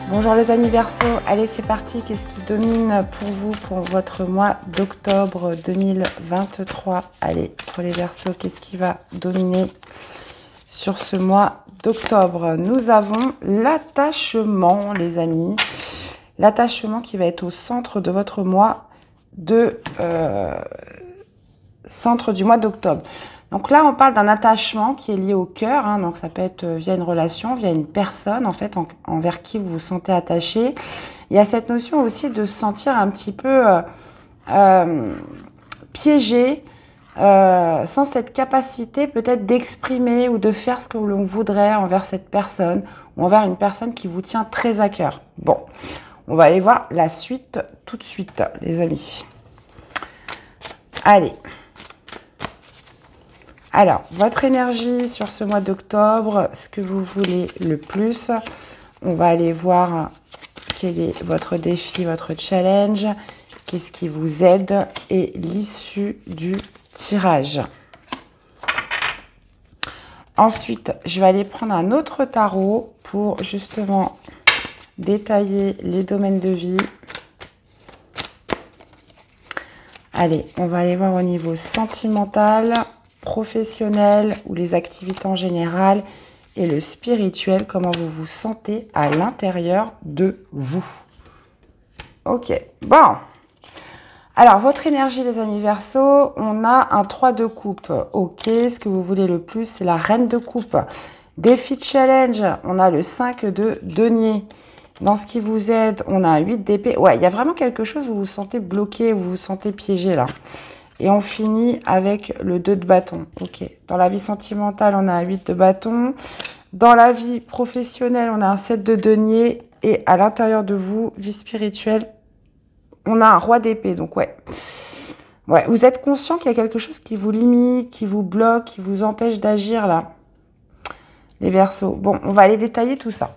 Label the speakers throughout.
Speaker 1: Bonjour les amis Verseau, allez c'est parti, qu'est-ce qui domine pour vous pour votre mois d'octobre 2023? Allez, pour les Verseaux, qu'est-ce qui va dominer sur ce mois d'octobre? Nous avons l'attachement les amis, l'attachement qui va être au centre de votre mois centre du mois d'octobre. Donc là, on parle d'un attachement qui est lié au cœur, hein, donc ça peut être via une relation, via une personne, en fait, envers qui vous vous sentez attaché. Il y a cette notion aussi de se sentir un petit peu piégé, sans cette capacité peut-être d'exprimer ou de faire ce que l'on voudrait envers cette personne, ou envers une personne qui vous tient très à cœur. Bon, on va aller voir la suite tout de suite, les amis. Allez. Alors, votre énergie sur ce mois d'octobre, ce que vous voulez le plus, on va aller voir quel est votre défi, votre challenge, qu'est-ce qui vous aide et l'issue du tirage. Ensuite, je vais aller prendre un autre tarot pour justement détailler les domaines de vie. Allez, on va aller voir au niveau sentimental, professionnel ou les activités en général et le spirituel, comment vous vous sentez à l'intérieur de vous. Ok, bon. Alors, votre énergie, les amis Verseau, on a un 3 de coupe. Ok, ce que vous voulez le plus, c'est la reine de coupe. Défi challenge, on a le 5 de denier. Dans ce qui vous aide, on a un 8 d'épée. Ouais, il y a vraiment quelque chose où vous vous sentez bloqué, où vous vous sentez piégé là. Et on finit avec le 2 de bâton. Ok. Dans la vie sentimentale, on a un 8 de bâton. Dans la vie professionnelle, on a un 7 de denier. Et à l'intérieur de vous, vie spirituelle, on a un roi d'épée. Donc ouais. Ouais, vous êtes conscient qu'il y a quelque chose qui vous limite, qui vous bloque, qui vous empêche d'agir là. Les Verseaux. Bon, on va aller détailler tout ça.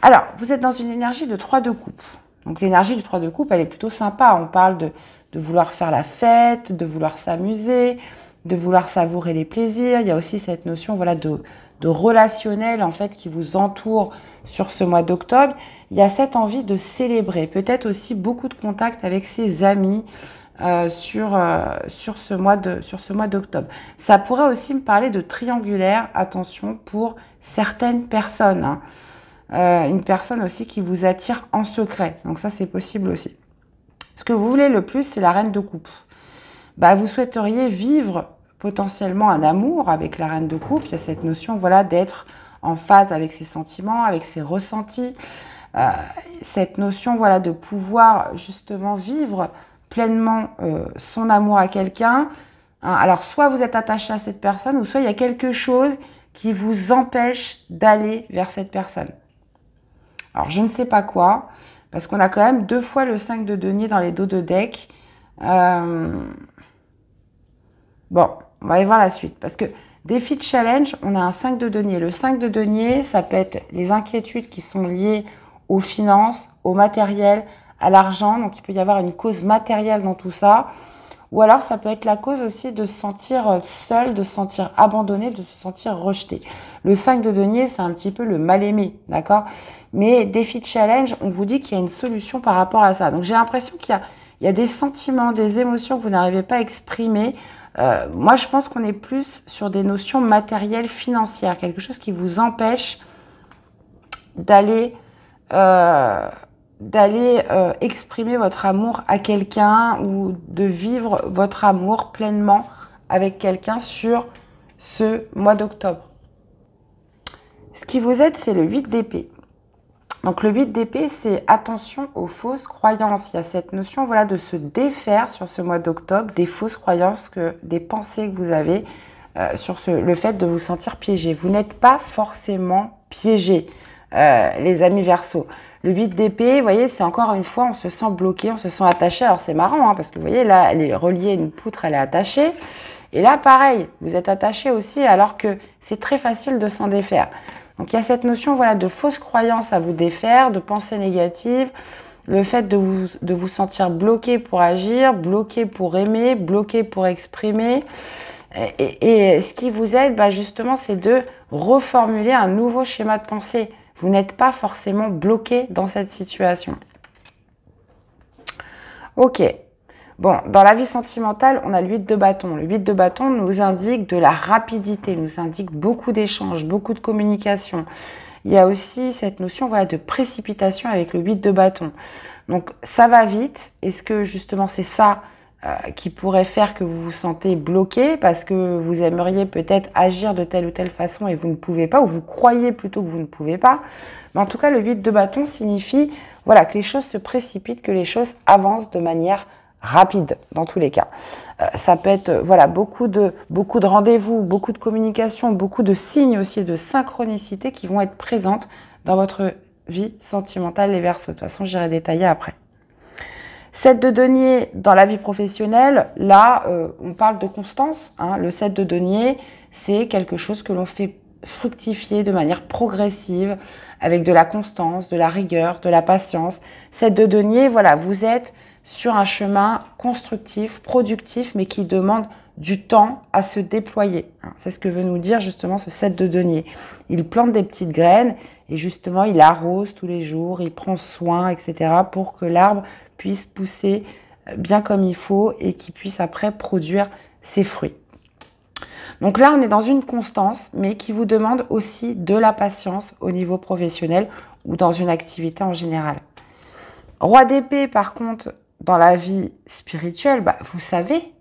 Speaker 1: Alors, vous êtes dans une énergie de 3 de coupe. Donc l'énergie du 3 de coupe, elle est plutôt sympa. On parle de vouloir faire la fête, de vouloir s'amuser, de vouloir savourer les plaisirs. Il y a aussi cette notion voilà, de relationnel en fait, qui vous entoure sur ce mois d'octobre. Il y a cette envie de célébrer. Peut-être aussi beaucoup de contacts avec ses amis sur ce mois d'octobre. Ça pourrait aussi me parler de triangulaire, attention, pour certaines personnes. Hein. Une personne aussi qui vous attire en secret. Donc ça, c'est possible aussi. Ce que vous voulez le plus, c'est la reine de coupe. Bah, vous souhaiteriez vivre potentiellement un amour avec la reine de coupe. Il y a cette notion voilà, d'être en phase avec ses sentiments, avec ses ressentis. Cette notion voilà, de pouvoir justement vivre pleinement son amour à quelqu'un. Hein, alors, soit vous êtes attaché à cette personne, ou soit il y a quelque chose qui vous empêche d'aller vers cette personne. Alors, je ne sais pas quoi. Parce qu'on a quand même 2 fois le 5 de denier dans les dos de deck. Bon, on va aller voir la suite. Parce que défi de challenge, on a un 5 de denier. Le 5 de denier, ça peut être les inquiétudes qui sont liées aux finances, au matériel, à l'argent. Donc, il peut y avoir une cause matérielle dans tout ça. Ou alors, ça peut être la cause aussi de se sentir seul, de se sentir abandonné, de se sentir rejeté. Le 5 de denier, c'est un petit peu le mal-aimé, d'accord? Mais défi de challenge, on vous dit qu'il y a une solution par rapport à ça. Donc, j'ai l'impression qu'il y a des sentiments, des émotions que vous n'arrivez pas à exprimer. Moi, je pense qu'on est plus sur des notions matérielles, financières. Quelque chose qui vous empêche d'aller exprimer votre amour à quelqu'un ou de vivre votre amour pleinement avec quelqu'un sur ce mois d'octobre. Ce qui vous aide, c'est le 8 d'épée. Donc le 8 d'épée, c'est attention aux fausses croyances. Il y a cette notion voilà, de se défaire sur ce mois d'octobre des fausses croyances, des pensées que vous avez sur le fait de vous sentir piégé. Vous n'êtes pas forcément piégé, les amis Verseau. Le 8 d'épée, vous voyez, c'est encore une fois, on se sent bloqué, on se sent attaché. Alors c'est marrant, hein, parce que vous voyez, là, elle est reliée à une poutre, elle est attachée. Et là, pareil, vous êtes attaché aussi, alors que c'est très facile de s'en défaire. Donc, il y a cette notion voilà, de fausses croyances à vous défaire, de pensées négatives, le fait de vous sentir bloqué pour agir, bloqué pour aimer, bloqué pour exprimer. Et ce qui vous aide, bah, justement, c'est de reformuler un nouveau schéma de pensée. Vous n'êtes pas forcément bloqué dans cette situation. Ok. Bon, dans la vie sentimentale, on a le 8 de bâton. Le 8 de bâton nous indique de la rapidité, nous indique beaucoup d'échanges, beaucoup de communication. Il y a aussi cette notion voilà, de précipitation avec le 8 de bâton. Donc, ça va vite. Est-ce que justement c'est ça qui pourrait faire que vous vous sentez bloqué parce que vous aimeriez peut-être agir de telle ou telle façon et vous ne pouvez pas, ou vous croyez plutôt que vous ne pouvez pas? Mais en tout cas, le 8 de bâton signifie voilà, que les choses se précipitent, que les choses avancent de manière rapide dans tous les cas. Ça peut être voilà, beaucoup de rendez-vous, beaucoup de communication, beaucoup de signes aussi de synchronicité qui vont être présentes dans votre vie sentimentale, les Verseaux. De toute façon, j'irai détailler après. 7 de denier dans la vie professionnelle, là, on parle de constance. Hein. Le 7 de denier, c'est quelque chose que l'on fait fructifier de manière progressive, avec de la constance, de la rigueur, de la patience. 7 de denier, voilà, vous êtes sur un chemin constructif, productif, mais qui demande du temps à se déployer. C'est ce que veut nous dire justement ce 7 de denier. Il plante des petites graines et justement il arrose tous les jours, il prend soin, etc. pour que l'arbre puisse pousser bien comme il faut et qu'il puisse après produire ses fruits. Donc là, on est dans une constance, mais qui vous demande aussi de la patience au niveau professionnel ou dans une activité en général. Roi d'épée, par contre, dans la vie spirituelle, bah, vous savez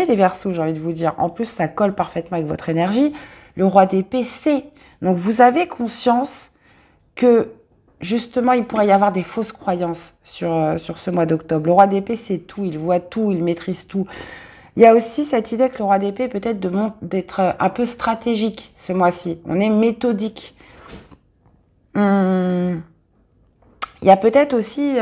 Speaker 1: les Verseaux, j'ai envie de vous dire. En plus, ça colle parfaitement avec votre énergie. Le roi d'épée, c'est. Donc, vous avez conscience que, justement, il pourrait y avoir des fausses croyances sur ce mois d'octobre. Le roi d'épée, c'est tout. Il voit tout, il maîtrise tout. Il y a aussi cette idée que le roi d'épée peut-être d'être un peu stratégique ce mois-ci. On est méthodique. Il y a peut-être aussi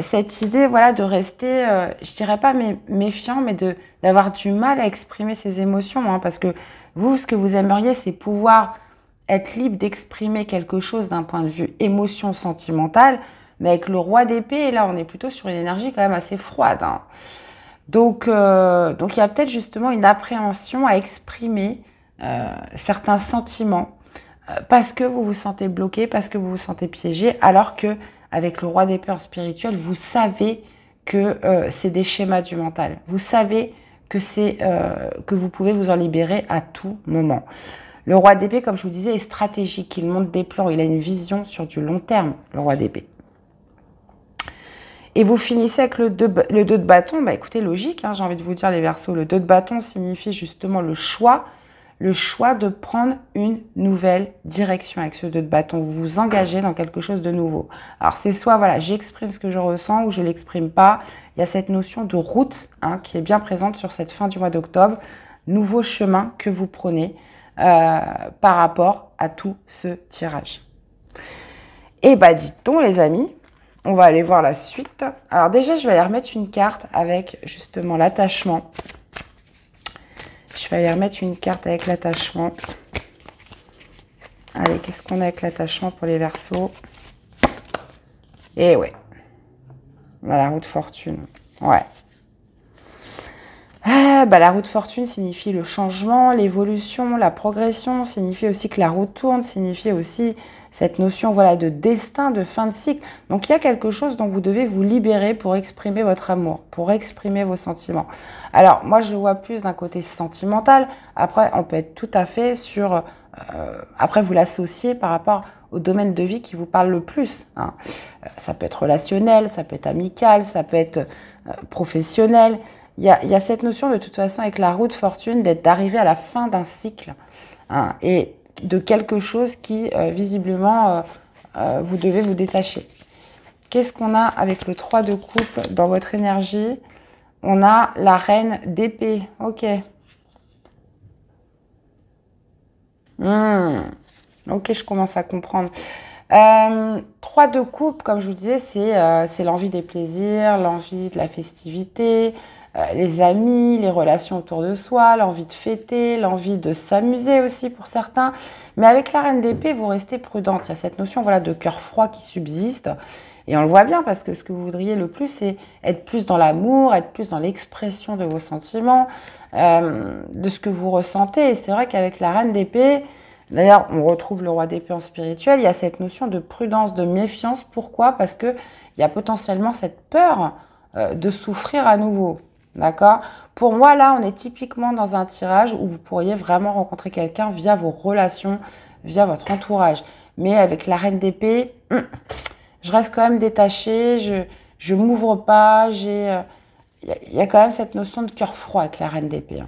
Speaker 1: cette idée voilà, de rester, je dirais pas méfiant, mais d'avoir du mal à exprimer ses émotions. Hein, parce que vous, ce que vous aimeriez, c'est pouvoir être libre d'exprimer quelque chose d'un point de vue émotion sentimentale. Mais avec le roi d'épée, là, on est plutôt sur une énergie quand même assez froide. Hein. Donc, il y a peut-être justement une appréhension à exprimer certains sentiments parce que vous vous sentez bloqué, parce que vous vous sentez piégé, alors que avec le roi d'épée en spirituel, vous savez que c'est des schémas du mental. Vous savez que que vous pouvez vous en libérer à tout moment. Le roi d'épée, comme je vous disais, est stratégique. Il monte des plans, il a une vision sur du long terme, le roi d'épée. Et vous finissez avec le 2 de bâton. Bah, écoutez, logique, hein, j'ai envie de vous dire les Verseaux. Le 2 de bâton signifie justement le choix de prendre une nouvelle direction avec ce 2 de bâton. Vous vous engagez dans quelque chose de nouveau. Alors, c'est soit, voilà, j'exprime ce que je ressens ou je ne l'exprime pas. Il y a cette notion de route hein, qui est bien présente sur cette fin du mois d'octobre. Nouveau chemin que vous prenez par rapport à tout ce tirage. Et bah, dit-on, les amis, on va aller voir la suite. Alors déjà, je vais aller remettre une carte avec justement l'attachement. Je vais aller remettre une carte avec l'attachement. Allez, qu'est-ce qu'on a avec l'attachement pour les Verseaux? Et ouais. La roue de fortune. Ouais. La roue de fortune signifie le changement, l'évolution, la progression. Signifie aussi que la roue tourne. Signifie aussi cette notion voilà, de destin, de fin de cycle. Donc, il y a quelque chose dont vous devez vous libérer pour exprimer votre amour, pour exprimer vos sentiments. Alors, moi, je le vois plus d'un côté sentimental. Après, on peut être tout à fait sur... après, vous l'associez par rapport au domaine de vie qui vous parle le plus. Hein. Ça peut être relationnel, ça peut être amical, ça peut être professionnel. Il y a cette notion, de toute façon, avec la roue de fortune, d'arriver à la fin d'un cycle. Hein, et de quelque chose qui, visiblement, vous devez vous détacher. Qu'est-ce qu'on a avec le 3 de coupe dans votre énergie? On a la reine d'épée. Ok. Ok, je commence à comprendre. 3 de coupe, comme je vous disais, c'est l'envie des plaisirs, l'envie de la festivité, les amis, les relations autour de soi, l'envie de fêter, l'envie de s'amuser aussi pour certains. Mais avec la reine d'épée, vous restez prudente. Il y a cette notion voilà, de cœur froid qui subsiste. Et on le voit bien parce que ce que vous voudriez le plus, c'est être plus dans l'amour, être plus dans l'expression de vos sentiments, de ce que vous ressentez. Et c'est vrai qu'avec la reine d'épée, D'ailleurs, on retrouve le roi d'épée en spirituel. Il y a cette notion de prudence, de méfiance. Pourquoi? Parce qu'il y a potentiellement cette peur de souffrir à nouveau. D'accord? Pour moi, là, on est typiquement dans un tirage où vous pourriez vraiment rencontrer quelqu'un via vos relations, via votre entourage. Mais avec la reine d'épée, je reste quand même détachée, je m'ouvre pas, il y a quand même cette notion de cœur froid avec la reine d'épée.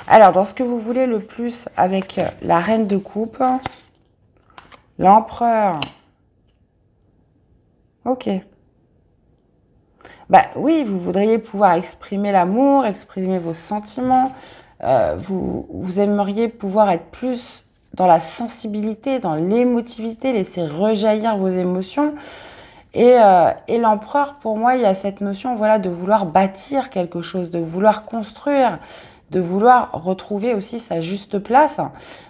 Speaker 1: Alors, dans ce que vous voulez le plus avec la reine de coupe, l'empereur. Ok. Bah oui, vous voudriez pouvoir exprimer l'amour, exprimer vos sentiments. Vous aimeriez pouvoir être plus dans la sensibilité, dans l'émotivité, laisser rejaillir vos émotions. Et l'empereur, pour moi, il y a cette notion, voilà, de vouloir bâtir quelque chose, de vouloir construire, de vouloir retrouver aussi sa juste place.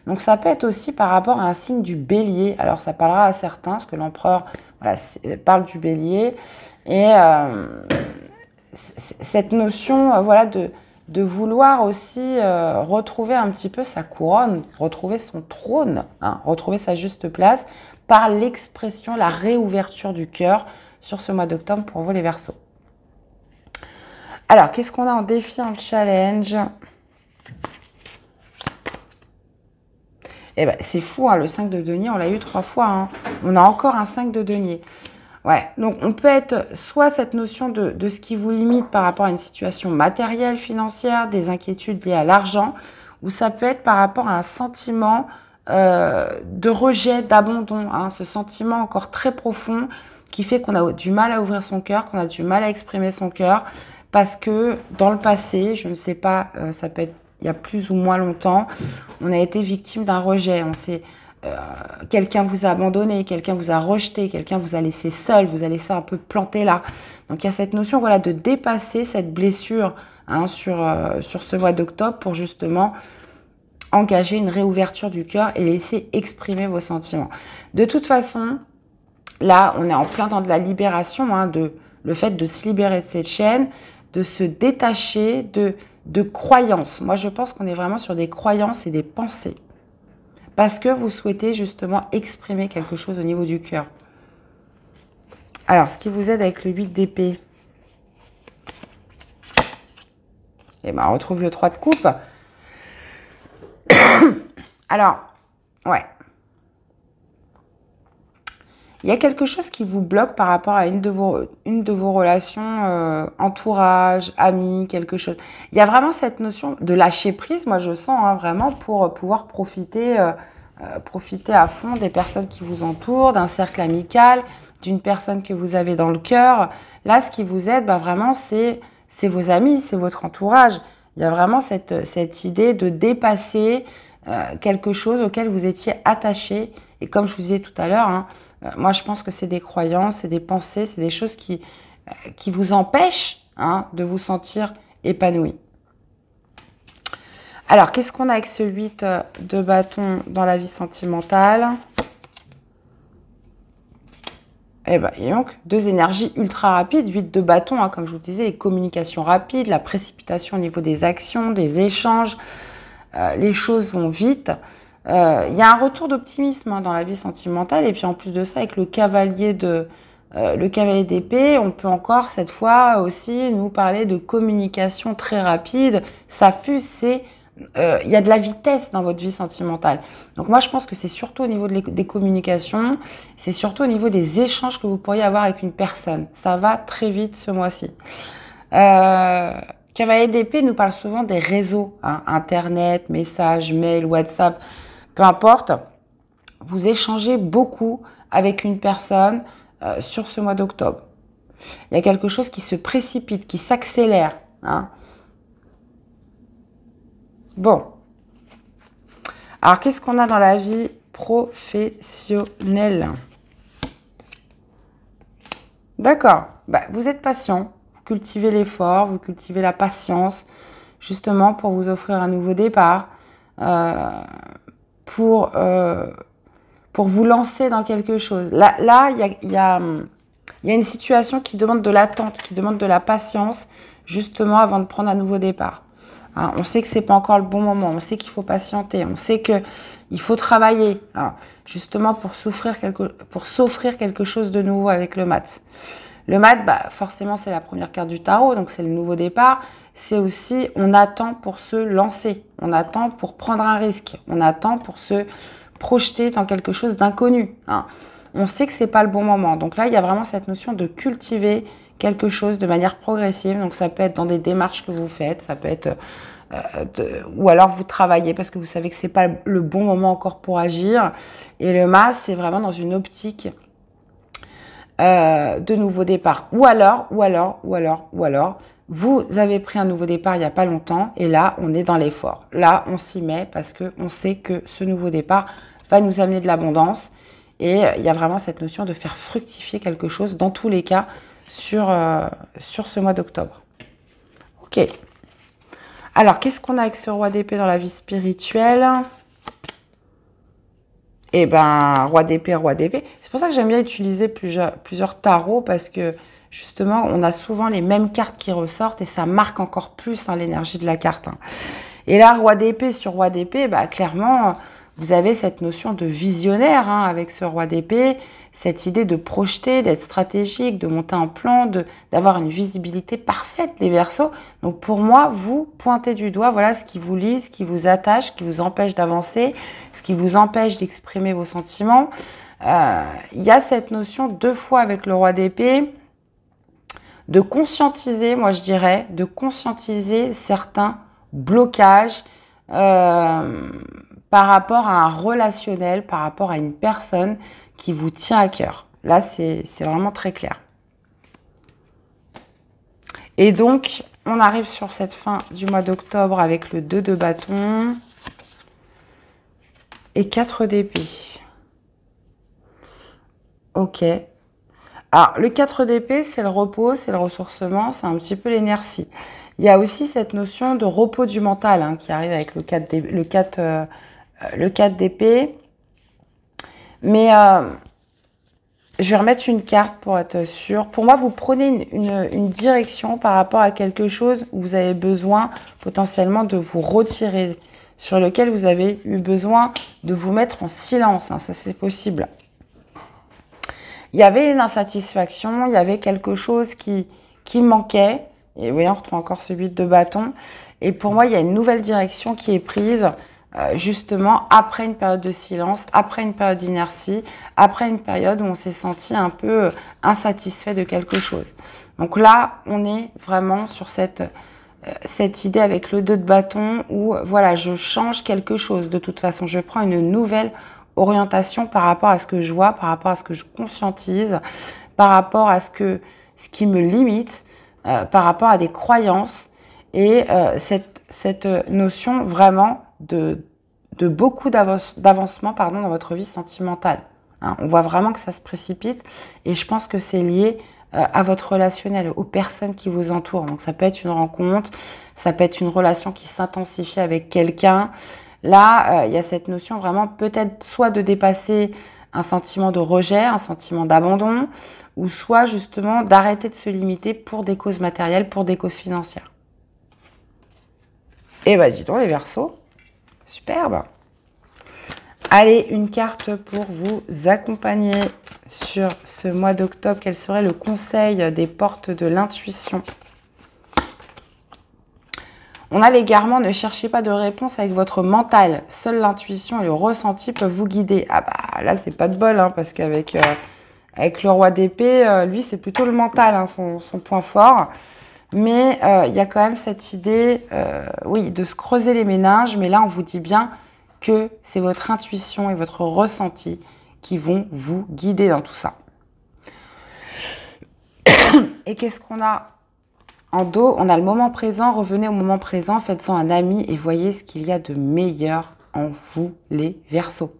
Speaker 1: Donc ça peut être aussi par rapport à un signe du bélier. Alors ça parlera à certains, parce que l'empereur voilà, parle du bélier. Et cette notion voilà, de vouloir aussi retrouver un petit peu sa couronne, retrouver son trône, hein, retrouver sa juste place par l'expression, la réouverture du cœur sur ce mois d'octobre pour vous les Verseaux. Alors, qu'est-ce qu'on a en défi, en challenge? Eh ben, c'est fou, hein, le 5 de denier, on l'a eu 3 fois. Hein. On a encore un 5 de denier. Ouais, donc on peut être soit cette notion de ce qui vous limite par rapport à une situation matérielle, financière, des inquiétudes liées à l'argent, ou ça peut être par rapport à un sentiment de rejet, d'abandon, hein, ce sentiment encore très profond qui fait qu'on a du mal à ouvrir son cœur, qu'on a du mal à exprimer son cœur, parce que dans le passé, je ne sais pas, ça peut être il y a plus ou moins longtemps, on a été victime d'un rejet, quelqu'un vous a abandonné, quelqu'un vous a rejeté, quelqu'un vous a laissé seul, vous a laissé un peu planté là. Donc il y a cette notion voilà, de dépasser cette blessure hein, sur ce mois d'octobre pour justement engager une réouverture du cœur et laisser exprimer vos sentiments. De toute façon, là, on est en plein dans de la libération, hein, le fait de se libérer de cette chaîne, de se détacher de croyances. Moi, je pense qu'on est vraiment sur des croyances et des pensées. Parce que vous souhaitez justement exprimer quelque chose au niveau du cœur. Alors, ce qui vous aide avec le 8 d'épée, eh ben, on retrouve le 3 de coupe. Alors, ouais. Il y a quelque chose qui vous bloque par rapport à une de vos relations, entourage, amis, quelque chose. Il y a vraiment cette notion de lâcher prise, moi je sens, hein, vraiment, pour pouvoir profiter à fond des personnes qui vous entourent, d'un cercle amical, d'une personne que vous avez dans le cœur. Là, ce qui vous aide, bah, vraiment, c'est vos amis, c'est votre entourage. Il y a vraiment cette idée de dépasser quelque chose auquel vous étiez attaché. Et comme je vous disais tout à l'heure, hein, moi, je pense que c'est des croyances, c'est des pensées, c'est des choses qui vous empêchent hein, de vous sentir épanoui. Alors, qu'est-ce qu'on a avec ce 8 de bâton dans la vie sentimentale? Eh bien, et donc, 2 énergies ultra rapides, 8 de bâton, hein, comme je vous disais, les communications rapides, la précipitation au niveau des actions, des échanges, les choses vont vite. Il y a un retour d'optimisme hein, dans la vie sentimentale, et puis en plus de ça, avec le cavalier d'épée, on peut encore cette fois aussi nous parler de communication très rapide. Ça fuse, il y a de la vitesse dans votre vie sentimentale. Donc moi, je pense que c'est surtout au niveau des communications, c'est surtout au niveau des échanges que vous pourriez avoir avec une personne. Ça va très vite ce mois-ci. Cavalier d'épée nous parle souvent des réseaux, hein, Internet, messages, mails, WhatsApp, peu importe. Vous échangez beaucoup avec une personne sur ce mois d'octobre. Il y a quelque chose qui se précipite, qui s'accélère, hein. Bon. Alors, qu'est-ce qu'on a dans la vie professionnelle? D'accord. Bah, vous êtes patient. Vous cultivez l'effort, vous cultivez la patience, justement pour vous offrir un nouveau départ, pour vous lancer dans quelque chose. Là, il y a une situation qui demande de l'attente, qui demande de la patience, justement avant de prendre un nouveau départ. Hein. On sait que c'est pas encore le bon moment. On sait qu'il faut patienter. On sait qu'il faut travailler. Hein, justement pour s'offrir quelque chose de nouveau avec le mat. Le mat, bah, forcément, c'est la première carte du tarot. Donc, c'est le nouveau départ. C'est aussi, on attend pour se lancer. On attend pour prendre un risque. On attend pour se projeter dans quelque chose d'inconnu. Hein. On sait que c'est pas le bon moment. Donc là, il y a vraiment cette notion de cultiver quelque chose de manière progressive. Donc ça peut être dans des démarches que vous faites, ça peut être ou alors vous travaillez parce que vous savez que c'est pas le bon moment encore pour agir. Et le mas, c'est vraiment dans une optique de nouveau départ. Ou alors, vous avez pris un nouveau départ il n'y a pas longtemps et là, on est dans l'effort. Là, on s'y met parce qu'on sait que ce nouveau départ va nous amener de l'abondance. Et il y a vraiment cette notion de faire fructifier quelque chose, dans tous les cas, sur ce mois d'octobre. Ok. Alors, qu'est-ce qu'on a avec ce roi d'épée dans la vie spirituelle? Eh bien, roi d'épée, roi d'épée. C'est pour ça que j'aime bien utiliser plusieurs tarots, parce que, justement, on a souvent les mêmes cartes qui ressortent, et ça marque encore plus l'énergie de la carte. Hein. Et là, roi d'épée sur roi d'épée, bah, clairement... Vous avez cette notion de visionnaire avec ce roi d'épée, cette idée de projeter, d'être stratégique, de monter un plan, d'avoir une visibilité parfaite, les Verseaux. Donc pour moi, vous pointez du doigt, voilà ce qui vous lie, ce qui vous attache, ce qui vous empêche d'avancer, ce qui vous empêche d'exprimer vos sentiments. Il y a cette notion, 2 fois avec le roi d'épée, de conscientiser, moi je dirais, de conscientiser certains blocages, par rapport à un relationnel, par rapport à une personne qui vous tient à cœur. Là, c'est vraiment très clair. Et donc, on arrive sur cette fin du mois d'octobre avec le 2 de bâton et 4 d'épée. Ok. Alors, le 4 d'épée, c'est le repos, c'est le ressourcement, c'est un petit peu l'inertie. Il y a aussi cette notion de repos du mental qui arrive avec le 4 d'épée. Mais je vais remettre une carte pour être sûre. Pour moi, vous prenez une direction par rapport à quelque chose où vous avez besoin potentiellement de vous retirer, sur lequel vous avez eu besoin de vous mettre en silence. Ça, c'est possible. Il y avait une insatisfaction, il y avait quelque chose qui manquait. Et vous voyez, on retrouve encore ce 8 de bâton. Et pour moi, il y a une nouvelle direction qui est prise, justement, après une période de silence, après une période d'inertie, après une période où on s'est senti un peu insatisfait de quelque chose. Donc là, on est vraiment sur cette idée avec le 2 de bâton où, voilà, je change quelque chose. De toute façon, je prends une nouvelle orientation par rapport à ce que je vois, par rapport à ce que je conscientise, par rapport à ce qui me limite, par rapport à des croyances et cette notion vraiment de beaucoup d'avancement dans votre vie sentimentale. On voit vraiment que ça se précipite et je pense que c'est lié à votre relationnel, aux personnes qui vous entourent. Donc ça peut être une rencontre, ça peut être une relation qui s'intensifie avec quelqu'un. Là, il y a cette notion vraiment peut-être soit de dépasser un sentiment de rejet, un sentiment d'abandon, ou soit justement d'arrêter de se limiter pour des causes matérielles, pour des causes financières. Et bah dis donc les Verseaux, superbe. Allez, une carte pour vous accompagner sur ce mois d'octobre. Quel serait le conseil des portes de l'intuition? On a l'égarement, ne cherchez pas de réponse avec votre mental. Seule l'intuition et le ressenti peuvent vous guider. Ah bah là, c'est pas de bol, parce qu'avec avec le roi d'épée, lui, c'est plutôt le mental, son point fort. Mais il y a quand même cette idée, oui, de se creuser les méninges. Mais là, on vous dit bien que c'est votre intuition et votre ressenti qui vont vous guider dans tout ça. Et qu'est-ce qu'on a en dos? On a le moment présent. Revenez au moment présent, faites-en un ami et voyez ce qu'il y a de meilleur en vous, les Verseaux.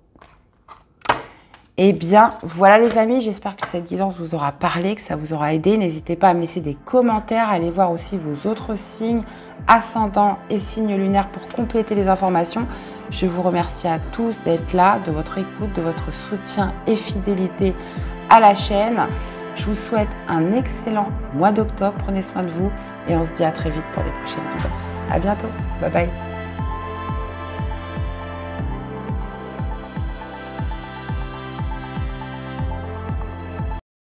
Speaker 1: Eh bien, voilà les amis, j'espère que cette guidance vous aura parlé, que ça vous aura aidé. N'hésitez pas à me laisser des commentaires, allez voir aussi vos autres signes, ascendant et signes lunaires pour compléter les informations. Je vous remercie à tous d'être là, de votre écoute, de votre soutien et fidélité à la chaîne. Je vous souhaite un excellent mois d'octobre. Prenez soin de vous et on se dit à très vite pour des prochaines guidances. À bientôt. Bye bye.